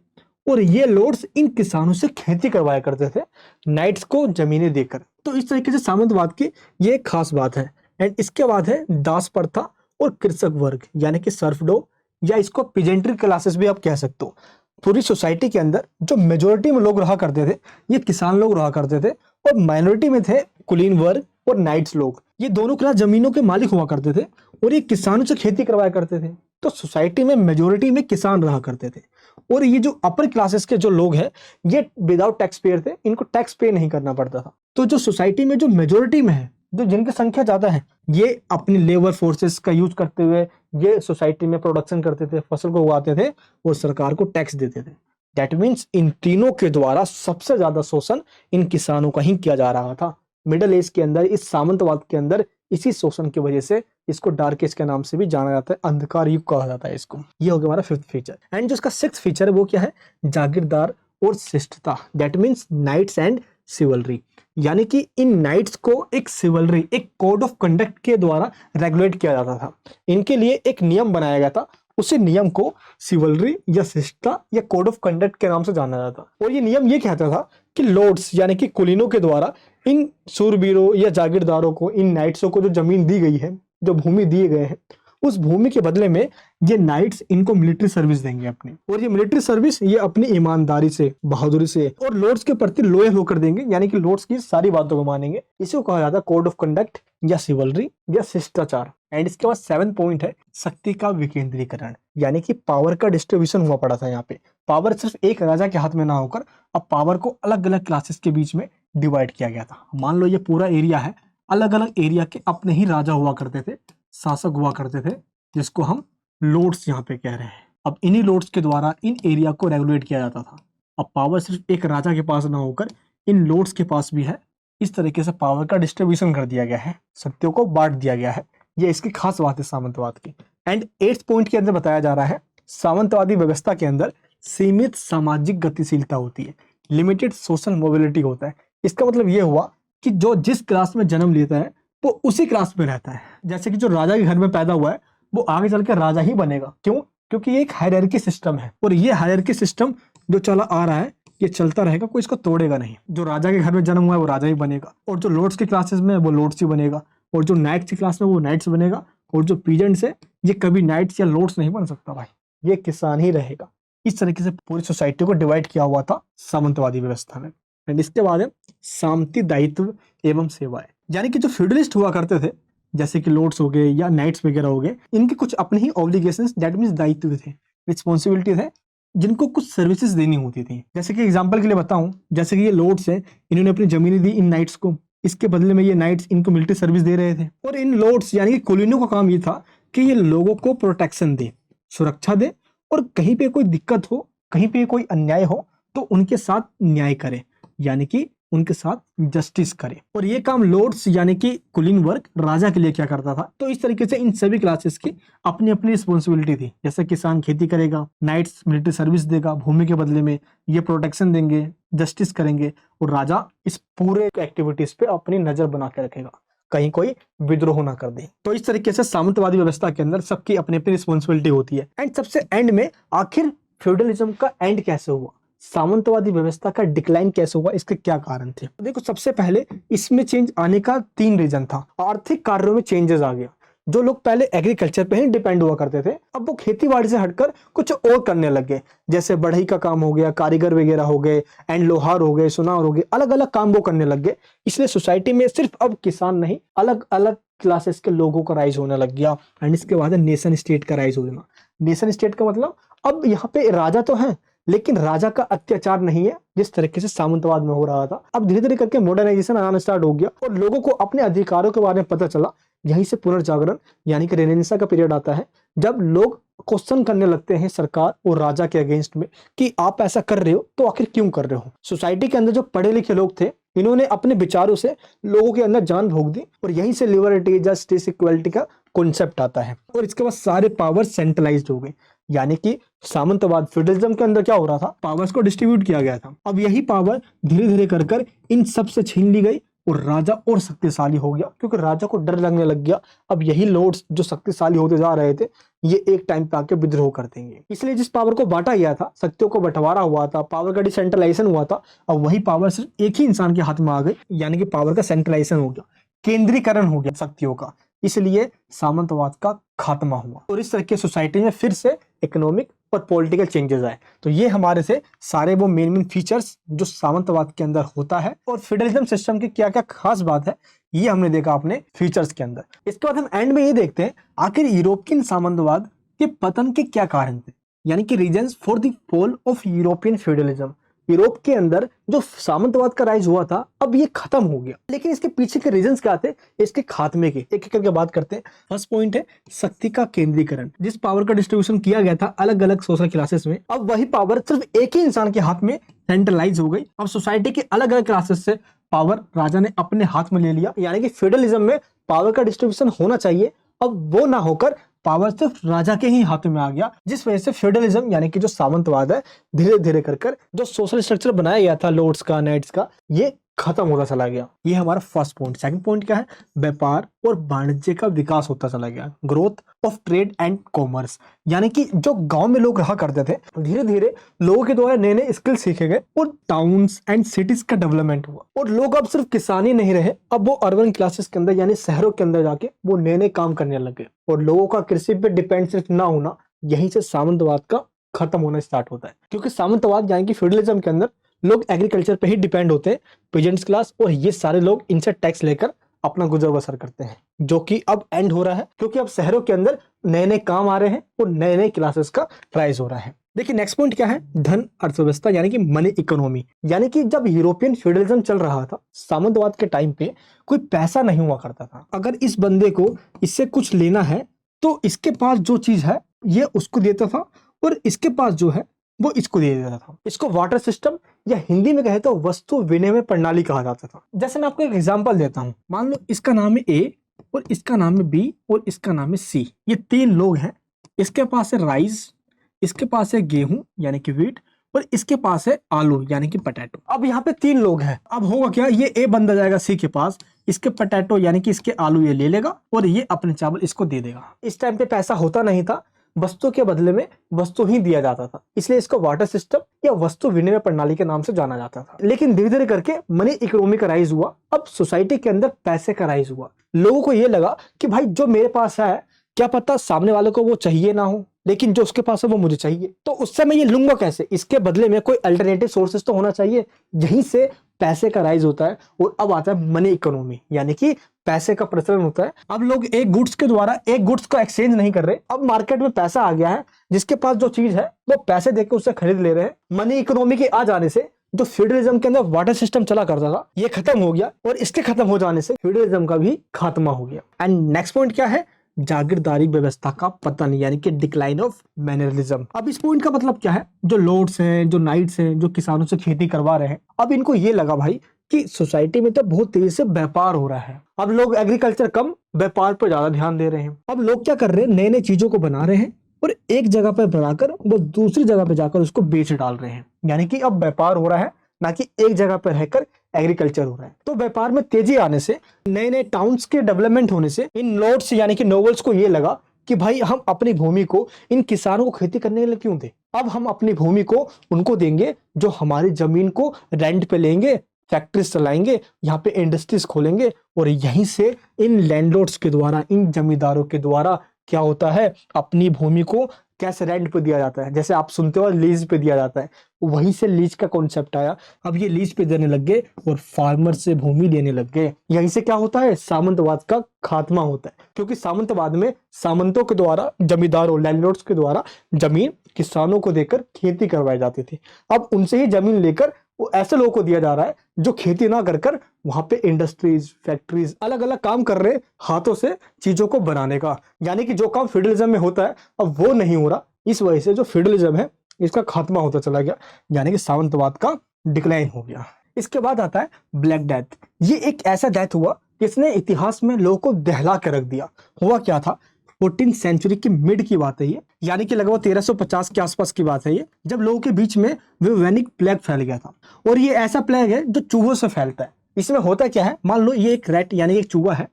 और ये लॉर्ड्स इन किसानों से खेती करवाया करते थे नाइट्स को जमीनें देकर। तो इस तरीके से सामंतवाद की ये एक खास बात है। एंड इसके बाद है दास प्रथा और कृषक वर्ग, यानी कि सर्फडो, या इसको पीजेंट्री क्लासेस भी आप कह सकते हो। पूरी सोसाइटी के अंदर जो मेजोरिटी में लोग रहा करते थे ये किसान लोग रहा करते थे, और माइनॉरिटी में थे कुलीन वर्ग और नाइट्स लोग। ये दोनों क्लास जमीनों के मालिक हुआ करते थे, और ये किसानों से खेती करवाया करते थे। तो सोसाइटी में मेजोरिटी में किसान रहा करते थे, और ये जो अपर क्लासेस के जो लोग हैं ये विदाउट टैक्स पेयर थे, इनको टैक्स पे नहीं करना पड़ता था। तो जो सोसाइटी में जो मेजोरिटी में है, जो जिनकी संख्या ज्यादा है, ये अपनी लेबर फोर्सेस का यूज करते हुए ये सोसाइटी में प्रोडक्शन करते थे, फसल को उगाते थे और सरकार को टैक्स देते थे। दैट मीन्स इन तीनों के द्वारा सबसे ज्यादा शोषण इन किसानों का ही किया जा रहा था। मिडिल एज के अंदर, इस सामंतवाद के अंदर, इसी शोषण की वजह से इसको डार्क एज के नाम से भी जाना जाता है, अंधकार युग कहा जाता है इसको। ये हो गया हमारा फिफ्थ फीचर। एंड जो इसका सिक्स्थ फीचर है वो क्या है? जागीरदार और शिष्टता, दैट मीन्स नाइट्स एंड सिवलरी। यानी कि इन नाइट्स को एक सिवलरी, एक कोड ऑफ कंडक्ट के द्वारा रेगुलेट किया जाता था। इनके लिए एक नियम बनाया गया था, उसी नियम को सिवलरी या शिष्टता या कोड ऑफ कंडक्ट के नाम से जाना जाता। और ये नियम ये कहता था कि लॉर्ड्स यानी कि कुलीनों के द्वारा इन सूरबीरों या जागीरदारों को, इन नाइट्सों को जो जमीन दी गई है, जो भूमि दिए गए हैं, उस भूमि के बदले में ये नाइट्स इनको मिलिट्री सर्विस देंगे अपनी, और ये मिलिट्री सर्विस ये अपनी ईमानदारी से, बहादुरी से और लॉर्ड्स के प्रति लॉयल होकर देंगे, यानी कि लॉर्ड्स की सारी बातों को मानेंगे। इसी को कहा जाता है कोड ऑफ कंडक्ट या सिवलरी या शिष्टाचार। एंड इसके बाद 7th पॉइंट है शक्ति का विकेंद्रीकरण, यानी कि पावर का डिस्ट्रीब्यूशन हुआ पड़ा था। यहाँ पे पावर सिर्फ एक राजा के हाथ में ना होकर अब पावर को अलग अलग क्लासेस के बीच में डिवाइड किया गया था। मान लो ये पूरा एरिया है, अलग अलग एरिया के अपने ही राजा हुआ करते थे, शासक हुआ करते थे, जिसको हम लॉर्ड्स यहाँ पे कह रहे हैं। अब इन्हीं लॉर्ड्स के द्वारा इन एरिया को रेगुलेट किया जाता था। अब पावर सिर्फ एक राजा के पास ना होकर इन लॉर्ड्स के पास भी है। इस तरीके से पावर का डिस्ट्रीब्यूशन कर दिया गया है, शक्तियों को बांट दिया गया है। ये इसकी खास बात है सामंतवाद की। एंड 8th पॉइंट के अंदर बताया जा रहा है सामंतवादी व्यवस्था के अंदर सीमित सामाजिक गतिशीलता होती है, लिमिटेड सोशल मोबिलिटी होता है। इसका मतलब ये हुआ कि जो जिस क्लास में जन्म लेता है वो उसी क्लास में रहता है। जैसे कि जो राजा के घर में पैदा हुआ है वो आगे चलकर राजा ही बनेगा। क्यों? क्योंकि ये एक हायरार्की सिस्टम है, और ये हायरार्की सिस्टम जो चला आ रहा है ये चलता रहेगा, कोई इसको तोड़ेगा नहीं। जो राजा के घर में जन्म हुआ है वो राजा ही बनेगा, और जो लॉर्ड्स की क्लासेस में है वो लॉर्ड्स ही बनेगा, और जो नाइट्स की क्लास में वो नाइट्स बनेगा, और जो पीजेंट्स है ये कभी नाइट्स या लॉर्ड्स नहीं बन सकता भाई, ये किसान ही रहेगा। इस तरीके से पूरी सोसाइटी को डिवाइड किया हुआ था सामंतवादी व्यवस्था में। एंड इसके बाद है सामंती दायित्व एवं सेवाएं, यानी कि जो फ्यूडलिस्ट हुआ करते थे जैसे कि लॉर्ड्स हो गए या नाइट्स वगैरह हो गए, इनके कुछ अपने ही ऑब्लिगेशंस दैट मींस दायित्व थे, रिस्पॉन्सिबिलिटी थे, जिनको कुछ सर्विसेज देनी होती थी। जैसे कि एग्जांपल के लिए बताऊं, जैसे कि ये लॉर्ड्स हैं, इन्होंने अपनी जमीनें दी इन नाइट्स को, इसके बदले में ये नाइट्स इनको मिलिट्री सर्विस दे रहे थे। और इन लॉर्ड्स यानी कि कुलीनों का काम ये था कि ये लोगों को प्रोटेक्शन दे, सुरक्षा दे, और कहीं पे कोई दिक्कत हो, कहीं पे कोई अन्याय हो तो उनके साथ न्याय करे, यानी कि उनके साथ जस्टिस करे। और ये काम लॉर्ड्स यानी कि कुलीन वर्ग राजा के लिए क्या करता था। तो इस तरीके से इन सभी क्लासेस की अपनी अपनी रिस्पॉन्सिबिलिटी थी। जैसे किसान खेती करेगा, नाइट्स मिलिट्री सर्विस देगा, भूमि के बदले में ये प्रोटेक्शन देंगे, जस्टिस करेंगे, और राजा इस पूरे एक्टिविटीज पे अपनी नजर बना के रखेगा, कहीं कोई विद्रोह ना कर दे। तो इस तरीके से सामंतवादी व्यवस्था के अंदर सबकी अपनी अपनी रिस्पॉन्सिबिलिटी होती है। एंड सबसे एंड में आखिर फ्यूडलिज्म का एंड कैसे हुआ, सामंतवादी व्यवस्था का डिक्लाइन कैसे हुआ, इसके क्या कारण थे। देखो, सबसे पहले इसमें चेंज आने का 3 रीजन था। आर्थिक कार्यों में चेंजेस आ गया। जो लोग पहले एग्रीकल्चर पे ही डिपेंड हुआ करते थे, अब वो खेती बाड़ी से हटकर कुछ और करने लग गए। जैसे बढ़ई का काम हो गया, कारीगर वगैरह हो गए, एंड लोहार हो गए, सुनार हो गए, अलग अलग काम वो करने लग गए। इसलिए सोसाइटी में सिर्फ अब किसान नहीं, अलग अलग क्लासेस के लोगों का राइज होने लग गया। एंड इसके बाद नेशन स्टेट का राइज होना। नेशन स्टेट का मतलब अब यहाँ पे राजा तो है, लेकिन राजा का अत्याचार नहीं है जिस तरीके से सामंतवाद में हो रहा था। अब धीरे धीरे करके मॉडर्नाइजेशन आना स्टार्ट हो गया और लोगों को अपने अधिकारों के बारे में पता चला। यहीं से पुनर्जागरण यानी कि रेनेसां का पीरियड आता है, जब लोग क्वेश्चन करने लगते हैं सरकार और राजा के अगेंस्ट में कि आप ऐसा कर रहे हो तो आखिर क्यों कर रहे हो। सोसाइटी के अंदर जो पढ़े लिखे लोग थे, इन्होंने अपने विचारों से लोगों के अंदर जान भोग दी, और यहीं से लिबर्टी, जस्टिस, इक्वलिटी का कॉन्सेप्ट आता है। और इसके बाद सारे पावर सेंट्रलाइज्ड हो गए, यानी कि सामंतवाद फ्यूडलिज्म के अंदर क्या हो रहा था, पावर्स को डिस्ट्रीब्यूट किया गया था। अब यही पावर धीरे धीरे कर इन सब से छीन ली गई और राजा और शक्तिशाली हो गया, क्योंकि राजा को डर लगने लग गया अब यही लॉर्ड्स जो शक्तिशाली होते जा रहे थे ये एक टाइम पे आके विद्रोह कर देंगे। इसलिए जिस पावर को बांटा गया था, शक्तियों को बंटवारा हुआ था, पावर का डिसेंट्रलाइजेशन हुआ था, अब वही पावर सिर्फ एक ही इंसान के हाथ में आ गई, यानी कि पावर का सेंट्रलाइजेशन हो गया, केंद्रीकरण हो गया शक्तियों का। इसलिए सामंतवाद का खात्मा हुआ और इस तरह की सोसाइटी में फिर से इकोनॉमिक और पॉलिटिकल चेंजेस आए। तो ये हमारे से सारे वो मेन फीचर्स जो सामंतवाद के अंदर होता है और फेडरलिज्म सिस्टम की क्या क्या खास बात है, ये हमने देखा अपने फीचर्स के अंदर। इसके बाद हम एंड में ये देखते हैं आखिर यूरोपियन सामंतवाद के पतन के क्या कारण थे, यानी कि reasons for the fall of European feudalism. Europe के अंदर जो सामंतवाद का राइज हुआ था अब ये खत्म हो गया, लेकिन इसके पीछे के रीजंस क्या थे इसके खात्मे के, एक एक करके बात करते हैं। फर्स्ट पॉइंट है शक्ति का केंद्रीकरण। जिस पावर का डिस्ट्रीब्यूशन किया गया था अलग अलग सोशल क्लासेस में, अब वही पावर सिर्फ एक ही इंसान के हाथ में सेंट्रलाइज हो गई। अब सोसाइटी के अलग अलग क्लासेस से पावर राजा ने अपने हाथ में ले लिया, यानी कि फेडरलिज्म में पावर का डिस्ट्रीब्यूशन होना चाहिए, अब वो ना होकर पावर सिर्फ राजा के ही हाथों में आ गया, जिस वजह से फेडरलिज्म यानी कि जो सामंतवाद है धीरे धीरे कर जो सोशल स्ट्रक्चर बनाया गया था लॉर्ड्स का, नाइट्स का, ये खत्म होता चला गया। ये हमारा फर्स्ट पॉइंट। सेकंड पॉइंट क्या है, व्यापार और वाणिज्य का विकास होता चला गया, growth of trade and commerce, यानी कि जो गांव में लोग रहा करते थे धीरे धीरे लोगों के द्वारा नए नए स्किल सीखे गए और टाउन्स एंड सिटीज का डेवलपमेंट हुआ और लोग अब सिर्फ किसान ही नहीं रहे, अब वो अर्बन क्लासेस के अंदर यानी शहरों के अंदर जाके वो नए नए काम करने लगे और लोगों का कृषि पे डिपेंड सिर्फ ना होना, यहीं से सामंतवाद का खत्म होना स्टार्ट होता है। क्योंकि सामंतवाद यानी कि फेडरलिज्म के अंदर लोग एग्रीकल्चर पे ही डिपेंड होते हैं, पीजेंट्स क्लास, और ये सारे लोग इनसे टैक्स लेकर अपना गुजर बसर करते हैं, जो कि अब एंड हो रहा है क्योंकि अब शहरों के अंदर नए नए काम आ रहे हैं और नए नए क्लासेस का राइज हो रहा है। देखिए नेक्स्ट पॉइंट क्या है, धन अर्थव्यवस्था यानी कि मनी इकोनॉमी। यानी कि जब यूरोपियन फ्यूडलिज्म चल रहा था सामंतवाद के टाइम पे कोई पैसा नहीं हुआ करता था। अगर इस बंदे को इससे कुछ लेना है तो इसके पास जो चीज है ये उसको देता था और इसके पास जो है वो इसको दे देता था। इसको वाटर सिस्टम या हिंदी में कहे तो वस्तु विनिमय प्रणाली कहा जाता था। जैसे मैं आपको एक एग्जांपल देता हूं, मान लो इसका नाम है ए और इसका नाम है बी और इसका नाम है सी। ये 3 लोग हैं, इसके पास है राइस, इसके पास है गेहूं यानी कि व्हीट और इसके पास है आलू यानी कि पोटैटो। अब यहाँ पे 3 लोग हैं, अब होगा क्या, ये ए बंदा जाएगा सी के पास, इसके पोटैटो यानी कि इसके आलू ये ले लेगा और ये अपने चावल इसको दे देगा। इस टाइम पे पैसा होता नहीं था, वस्तु के बदले में वस्तु ही दिया जाता था, इसलिए इसको वाटर सिस्टम या वस्तु विनिमय प्रणाली के नाम से जाना जाता था। लेकिन धीरे धीरे करके मनी इकोनॉमी का राइज हुआ, अब सोसाइटी के अंदर पैसे का राइज हुआ। लोगों को ये लगा कि भाई जो मेरे पास है क्या पता सामने वाले को वो चाहिए ना हो, लेकिन जो उसके पास है वो मुझे चाहिए, तो उससे मैं ये लूंगा कैसे? इसके बदले में कोई अल्टरनेटिव सोर्सेस तो होना चाहिए। यहीं से पैसे का राइज होता है और अब आता है मनी इकोनॉमी, यानी कि पैसे का प्रचलन होता है। अब लोग एक गुड्स के द्वारा एक गुड्स को एक्सचेंज नहीं कर रहे, अब मार्केट में पैसा आ गया है, जिसके पास जो चीज है वो पैसे देकर उससे खरीद ले रहे हैं। मनी इकोनॉमी के आ जाने से जो फ्यूडलिज्म के अंदर वाटर सिस्टम चला करता था ये खत्म हो गया, और इसके खत्म हो जाने से फ्यूडलिज्म का भी खात्मा हो गया। एंड नेक्स्ट पॉइंट क्या है? जागीरदारी व्यवस्था का पतन, यानी कि डिक्लाइन ऑफ मैनरिज्म। अब इस पॉइंट का मतलब क्या है? जो लॉर्ड्स हैं, जो नाइट्स हैं, जो किसानों से खेती करवा रहे हैं, अब इनको ये लगा भाई कि सोसाइटी में तो बहुत तेजी से व्यापार हो रहा है, अब लोग एग्रीकल्चर कम व्यापार पर ज्यादा ध्यान दे रहे हैं। अब लोग क्या कर रहे हैं? नए नए चीजों को बना रहे हैं और एक जगह पर बनाकर वो दूसरी जगह पर जाकर उसको बेच डाल रहे हैं, यानी कि अब व्यापार हो रहा है, ना कि एक जगह पर रहकर एग्रीकल्चर हो रहा है। तो व्यापार में तेजी आने से, नए नए टाउन्स के डेवलपमेंट होने से इन लॉर्ड्स यानी कि नोबल्स को ये लगा कि भाई हम अपनी भूमि को इन किसानों को खेती करने के लिए क्यों दें? अब हम अपनी भूमि को उनको देंगे जो हमारी जमीन को रेंट पे लेंगे, फैक्ट्रीज चलाएंगे, यहाँ पे इंडस्ट्रीज खोलेंगे, और यहीं से इन लैंडलॉर्ड्स के द्वारा, इन जमींदारों के द्वारा क्या होता है? अपनी भूमि को कैसे रेंट पे दिया जाता है, जैसे आप सुनते हो लीज पे दिया जाता है, वहीं से लीज का कॉन्सेप्ट आया। अब ये लीज पे देने लग गए और फार्मर से भूमि लेने लग गए। यहीं से क्या होता है? सामंतवाद का खात्मा होता है, क्योंकि सामंतवाद में सामंतों के द्वारा, जमींदारों लैंडलॉर्ड्स के द्वारा जमीन किसानों को देकर खेती करवाई जाती थी। अब उनसे ही जमीन लेकर वो ऐसे लोगों को दिया जा रहा है जो खेती ना कर कर वहां पे इंडस्ट्रीज, फैक्ट्रीज, अलग अलग काम कर रहे हाथों से चीजों को बनाने का, यानी कि जो काम फ्यूडलिज्म में होता है अब वो नहीं हो रहा। इस वजह से जो फ्यूडलिज्म है इसका खात्मा होता चला गया, यानी कि सामंतवाद का डिक्लाइन हो गया। इसके बाद आता है ब्लैक डेथ। ये एक ऐसा डेथ हुआ जिसने इतिहास में लोगों को दहला के रख दिया। हुआ क्या था? 14th सेंचुरी की मिड की बात है ये, यानी कि लगभग 1350 के आसपास की बात है ये, जब लोगों के बीच में ब्यूबोनिक प्लेग फैल गया था। और ये ऐसा प्लेग है जो चूहों से फैलता है। इसमें होता क्या है? मान लो ये एक रैट यानी एक चूहा है,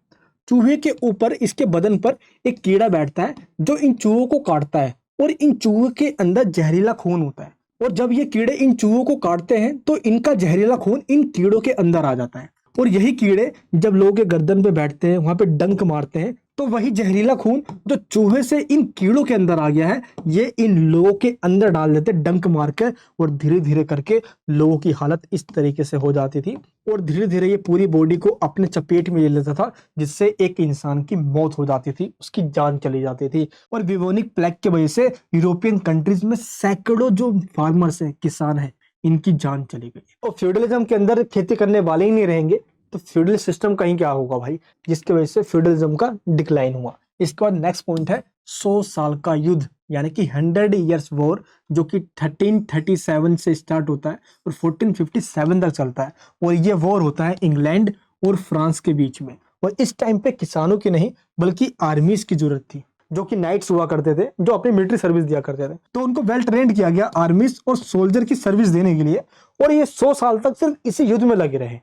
चूहे के ऊपर, इसके बदन पर एक कीड़ा बैठता है जो इन चूहों को काटता है, और इन चूहों के अंदर जहरीला खून होता है, और जब ये कीड़े इन चूहों को काटते हैं तो इनका जहरीला खून इन कीड़ों के अंदर आ जाता है, और यही कीड़े जब लोगों के गर्दन पे बैठते हैं, वहां पे डंक मारते हैं, तो वही जहरीला खून जो चूहे से इन कीड़ों के अंदर आ गया है ये इन लोगों के अंदर डाल देते डंक मार के, और धीरे धीरे करके लोगों की हालत इस तरीके से हो जाती थी, और धीरे धीरे ये पूरी बॉडी को अपने चपेट में ले लेता था, जिससे एक इंसान की मौत हो जाती थी, उसकी जान चली जाती थी। और ब्यूबोनिक प्लेग की वजह से यूरोपियन कंट्रीज में सैकड़ों जो फार्मर्स हैं, किसान हैं, इनकी जान चली गई। और फ्यूडलिज्म के अंदर खेती करने वाले ही नहीं रहेंगे तो फ्यूडल सिस्टम कहीं क्या होगा भाई, जिसकी वजह से फ्यूडलिज्म का डिक्लाइन हुआ। इसके बाद नेक्स्ट पॉइंट है 100 साल का युद्ध, यानी कि 100 इयर्स वॉर, जो कि 1337 से स्टार्ट होता है और 1457 तक चलता है। और ये वॉर होता है इंग्लैंड और फ्रांस के बीच में। और इस टाइम पे किसानों की नहीं बल्कि आर्मीज की जरूरत थी, जो कि नाइट्स हुआ करते थे, जो अपनी मिलिट्री सर्विस दिया करते थे। तो उनको वेल ट्रेंड किया गया आर्मीज और सोल्जर की सर्विस देने के लिए, और ये 100 साल तक सिर्फ इसी युद्ध में लगे रहे।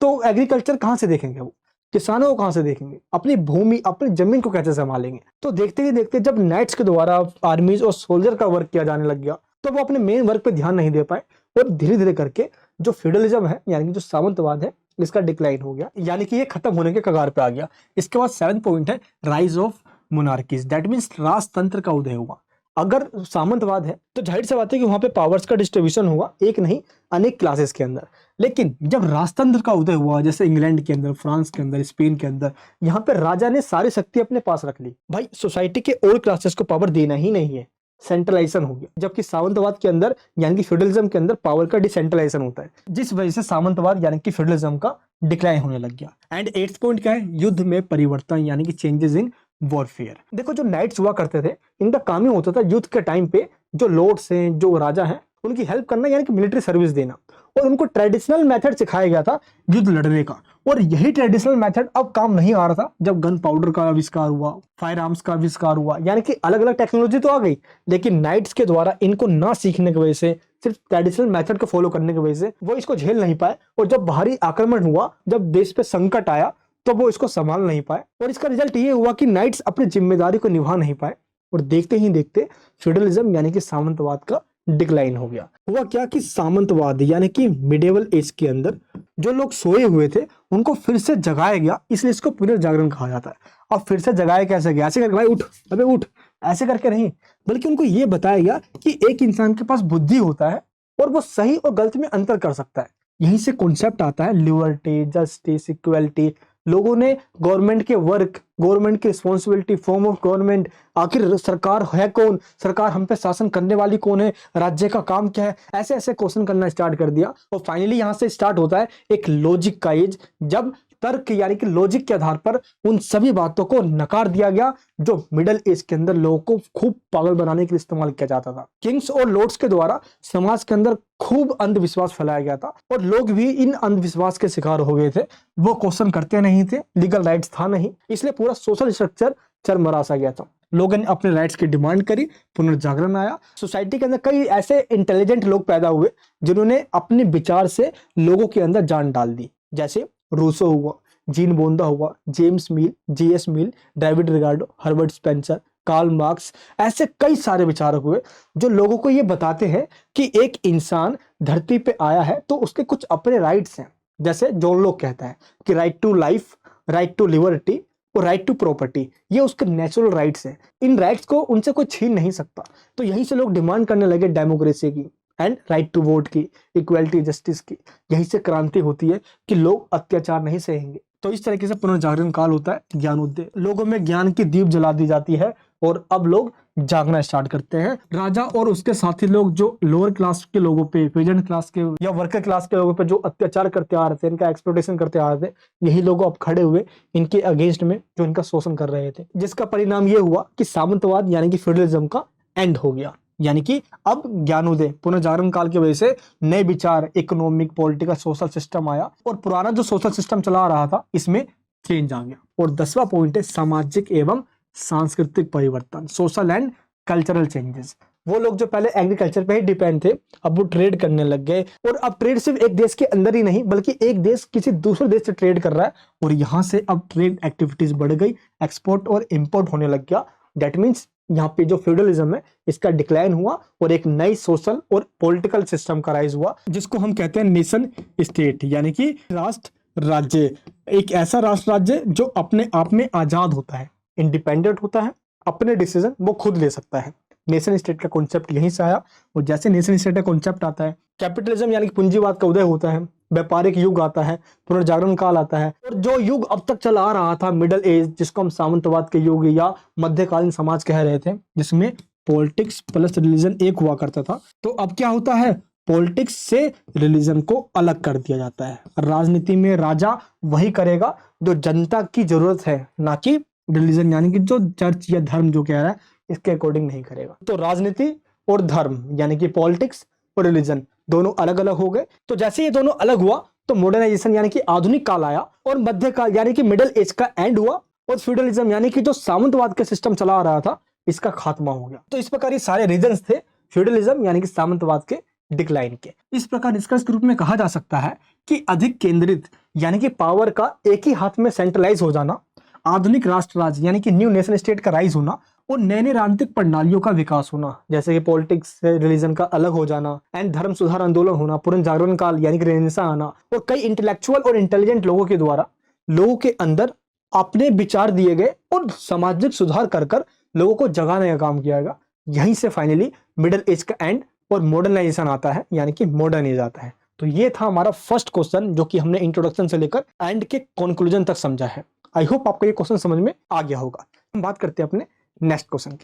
तो एग्रीकल्चर कहां से देखेंगे? वो किसानों को कहां से देखेंगे? अपनी भूमि, अपनी जमीन को कैसे संभालेंगे? तो देखते ही देखते जब नाइट्स के द्वारा आर्मीज और सोल्जर का वर्क किया जाने लग गया तो वो अपने मेन वर्क पे ध्यान नहीं दे पाए, और धीरे धीरे करके जो फ्यूडलिज्म है यानी कि जो सामंतवाद है इसका डिक्लाइन हो गया, यानी कि ये खत्म होने के कगार पे आ गया। इसके बाद 7th पॉइंट है rise of monarchies, that means राजतंत्र का उदय हुआ। अगर सामंतवाद है तो जाहिर सी बात है कि वहां पे पावर्स का डिस्ट्रीब्यूशन हुआ, एक नहीं अनेक क्लासेस के अंदर। लेकिन जब राजतंत्र का उदय हुआ, जैसे इंग्लैंड के अंदर, फ्रांस के अंदर, स्पेन के अंदर, यहाँ पे राजा ने सारी शक्ति अपने पास रख ली। भाई सोसाइटी के और क्लासेस को पावर देना ही नहीं है, सेंट्रलाइजेशन हो गया। जबकि सामंतवाद के अंदर यानी कि फ्यूडलिज्म के अंदर पावर का डिसेंट्रलाइजेशन होता है, जिस वजह से सामंतवाद यानी कि फ्यूडलिज्म का डिक्लाइन होने लग गया। एंड 8th पॉइंट क्या है? युद्ध में परिवर्तन, यानी कि चेंजेस इन वॉरफेयर। देखो जो नाइट्स हुआ करते थे इनका काम ही होता था युद्ध के टाइम पे जो लॉर्ड्स हैं, जो राजा हैं, उनकी हेल्प करना, यानी कि मिलिट्री सर्विस देना। और उनको ट्रेडिशनल मेथड सिखाया गया था युद्ध लड़ने का, और यही ट्रेडिशनल मेथड अब काम नहीं आ रहा था जब गन पाउडर का आविष्कार हुआ, फायर आर्म्स का आविष्कार हुआ, यानी कि अलग अलग टेक्नोलॉजी तो आ गई, लेकिन नाइट्स के द्वारा इनको ना सीखने की वजह से, सिर्फ ट्रेडिशनल मेथड को फॉलो करने की वजह से वो इसको झेल नहीं पाए। और जब बाहरी आक्रमण हुआ, जब देश पे संकट आया, तो वो इसको संभाल नहीं पाए, और इसका रिजल्ट ये हुआ कि नाइट्स अपनी जिम्मेदारी को निभा नहीं पाए, और देखते ही देखते फ्यूडलिज्म यानी कि सामंतवाद का डिक्लाइन हो गया। हुआ क्या कि सामंतवाद यानी कि मिडिवल एज के अंदर जो लोग सोए हुए थे उनको फिर से जगाया गया, इसलिए इसको पुनर्जागरण कहा जाता है। अब फिर से जगाया कैसे गया? ऐसे करके भाई उठ, अबे उठ, ऐसे करके नहीं, बल्कि उनको ये बताया गया कि एक इंसान के पास बुद्धि होता है और वो सही और गलत में अंतर कर सकता है। यहीं से कॉन्सेप्ट आता है लिबर्टी, जस्टिस, इक्वलिटी। लोगों ने गवर्नमेंट के वर्क, गवर्नमेंट की रिस्पॉन्सिबिलिटी, फॉर्म ऑफ गवर्नमेंट, आखिर सरकार है कौन, सरकार हम पे शासन करने वाली कौन है, राज्य का काम क्या है, ऐसे ऐसे क्वेश्चन करना स्टार्ट कर दिया। और फाइनली यहां से स्टार्ट होता है एक लॉजिक का एज, जब तर्क यानी कि लॉजिक के आधार पर उन सभी बातों को नकार दिया गया जो मिडिल एज के अंदर लोगों को खूब पागल बनाने के लिए इस्तेमाल किया जाता था। किंग्स और लॉर्ड्स के द्वारा समाज के अंदर खूब अंधविश्वास फैलाया गया था और लोग भी इन अंधविश्वास के शिकार हो गए थे। वो क्वेश्चन करते नहीं थे, लीगल राइट्स था नहीं, इसलिए पूरा सोशल स्ट्रक्चर चरमरा सा गया था। लोगों ने अपने राइट्स की डिमांड करी, पुनर्जागरण आया। सोसाइटी के अंदर कई ऐसे इंटेलिजेंट लोग पैदा हुए जिन्होंने अपने विचार से लोगों के अंदर जान डाल दी, जैसे रूसो हुआ, जीन बोंदा हुआ, James Mill, J S Mill, David Ricardo, Herbert Spencer, Karl Marx. ऐसे कई सारे विचारक हुए जो लोगों को ये बताते हैं कि एक इंसान धरती पे आया है तो उसके कुछ अपने राइट्स हैं। जैसे जॉन लॉक कहता है कि right to life, right to liberty और राइट टू प्रॉपर्टी, ये उसके नेचुरल राइट्स हैं। इन राइट्स को उनसे कोई छीन नहीं सकता। तो यहीं से लोग डिमांड करने लगे डेमोक्रेसी की एंड राइट टू वोट की, इक्वलिटी, जस्टिस की। यहीं से क्रांति होती है कि लोग अत्याचार नहीं सहेंगे। तो इस तरीके से पुनर्जागरण काल होता है ज्ञानोदय। लोगों में ज्ञान की दीप जला दी जाती है और अब लोग जागना स्टार्ट करते हैं। राजा और उसके साथी लोग जो लोअर क्लास के लोगों पे, पेजेंट क्लास के या वर्कर क्लास के लोगों पे जो अत्याचार करते आ रहे थे, इनका एक्सप्लॉयटेशन करते आ रहे थे, यही लोग अब खड़े हुए इनके अगेंस्ट में जो इनका शोषण कर रहे थे, जिसका परिणाम ये हुआ कि सामंतवाद यानी कि फ्यूडलिज्म का एंड हो गया। यानी कि अब ज्ञानोदय, पुनर्जागरण काल की वजह से नए विचार, इकोनॉमिक, पॉलिटिकल, सोशल सिस्टम आया और पुराना जो सोशल सिस्टम चला आ रहा था इसमें चेंज आ गया। और 10वां पॉइंट है सामाजिक एवं सांस्कृतिक परिवर्तन, सोशल एंड कल्चरल चेंजेस। वो लोग जो पहले एग्रीकल्चर पे ही डिपेंड थे, अब वो ट्रेड करने लग गए। और अब ट्रेड सिर्फ एक देश के अंदर ही नहीं बल्कि एक देश किसी दूसरे देश से ट्रेड कर रहा है और यहाँ से अब ट्रेड एक्टिविटीज बढ़ गई, एक्सपोर्ट और इंपोर्ट होने लग गया। दैट मीन्स यहाँ पे जो फ्यूडलिज्म है इसका डिक्लाइन हुआ और एक नई सोशल और पॉलिटिकल सिस्टम का राइज हुआ, जिसको हम कहते हैं नेशन स्टेट, यानी कि राष्ट्र राज्य। एक ऐसा राष्ट्र राज्य जो अपने आप में आजाद होता है, इंडिपेंडेंट होता है, अपने डिसीजन वो खुद ले सकता है। नेशन स्टेट का कॉन्सेप्ट यहीं से आया। और जैसे नेशन स्टेट का कॉन्सेप्ट आता है, कैपिटलिज्म यानी कि पूंजीवाद का उदय होता है, व्यापारिक युग आता है, पुनर्जागरण काल आता है। और जो युग अब तक चला आ रहा था मिडिल एज, जिसको हम सामंतवाद के युग या मध्यकालीन समाज कह रहे थे, जिसमें पॉलिटिक्स प्लस रिलीजन एक हुआ करता था, तो अब क्या होता है, पॉलिटिक्स से रिलीजन को अलग कर दिया जाता है। राजनीति में राजा वही करेगा जो जनता की जरूरत है, ना कि रिलीजन यानी कि जो चर्च या धर्म जो कह रहा है इसके अकॉर्डिंग नहीं करेगा। तो राजनीति और धर्म यानी कि पॉलिटिक्स और रिलीजन दोनों अलग अलग हो गए। तो जैसे ये दोनों अलग हुआ तो मॉडर्नाइजेशन यानी कि आधुनिक काल आया और मध्यकाल यानी कि मिडिल एज का एंड हुआ और फ्यूडलिज्म यानी कि जो सामंतवाद का सिस्टम चला आ रहा था इसका खात्मा हो गया। तो इस प्रकार ये सारे रीजंस थे फ्यूडलिज्म यानी कि सामंतवाद के डिक्लाइन के। इस प्रकार निष्कर्ष के रूप में कहा जा सकता है कि अधिक केंद्रित यानी कि पावर का एक ही हाथ में सेंट्रलाइज हो जाना, आधुनिक राष्ट्र राज्य यानी कि न्यू नेशन स्टेट का राइज होना और नए नए राजनीतिक प्रणालियों का विकास होना, जैसे कि पॉलिटिक्स से रिलीजन का अलग हो जाना एंड धर्म सुधार आंदोलन होना, पुनर्जागरण काल यानी कि रेनेसां आना और कई इंटेलेक्चुअल और इंटेलिजेंट लोगों के द्वारा लोगों के अंदर अपने विचार दिए गए और सामाजिक सुधार कर कर लोगों को जगाने का काम किया गया। यहीं से फाइनली मिडिल एज का एंड और मॉडर्नाइजेशन आता है यानी कि मॉडर्न एज आता है। तो ये था हमारा फर्स्ट क्वेश्चन जो कि हमने इंट्रोडक्शन से लेकर एंड के कंक्लूजन तक समझा है। आई होप आपको ये क्वेश्चन समझ में आ गया होगा। हम बात करते हैं अपने नेक्स्ट क्वेश्चन की।